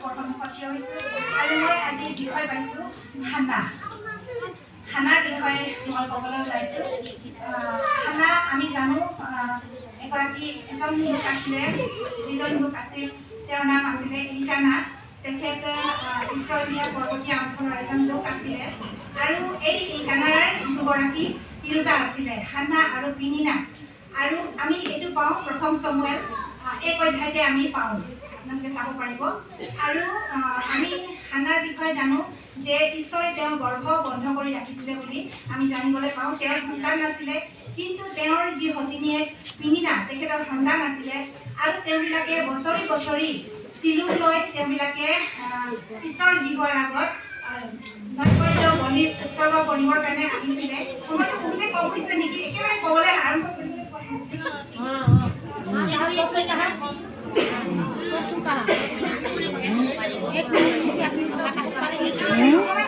আপোনালোকৰ সন্মুখত থিয় হৈছোঁ আৰু মই আজি বিষয় পাইছোঁ হান্না। হান্নাৰ বিষয়ে মই ক'বলৈ ওলাইছোঁ। হান্না আমি জানো এজন লোক আছিলে, যিজন লোক আছিল তেওঁৰ নাম আছিলে এলিকানা। তেখেত ইছৰাইলীয়া পৰ্বতীয়া অঞ্চলৰ এজন লোক আছিলে আৰু এই এলিকানাৰ দুগৰাকী তিৰোতা আছিলে, হান্না আৰু পেনিন্না। আৰু আমি এইটো পাওঁ 1 চমুৱেল 1 অধ্যায়তে আমি পাওঁ, আপোনালোকে চাব পাৰিব। আৰু আমি হান্নাৰ বিষয়ে জানো যে ঈশ্বৰে তেওঁৰ গৰ্ভ বন্ধ কৰি ৰাখিছিলে বুলি আমি জানিবলৈ পাওঁ। তেওঁৰ সন্তান নাছিলে, কিন্তু তেওঁৰ যি সতিনীয়েক পেনিন্না তেখেতৰ সন্তান আছিলে। আৰু তেওঁবিলাকে বছৰি বছৰি চিলুক লৈ তেওঁবিলাকে ঈশ্বৰৰ জীৱৰ আগত নৈবেদ্য বলি উৎসৰ্গ কৰিবৰ কাৰণে আহিছিলে। সময়টো বহুতে কম হৈছে নেকি? একেবাৰে ক'বলৈ আৰম্ভ কৰিবলৈ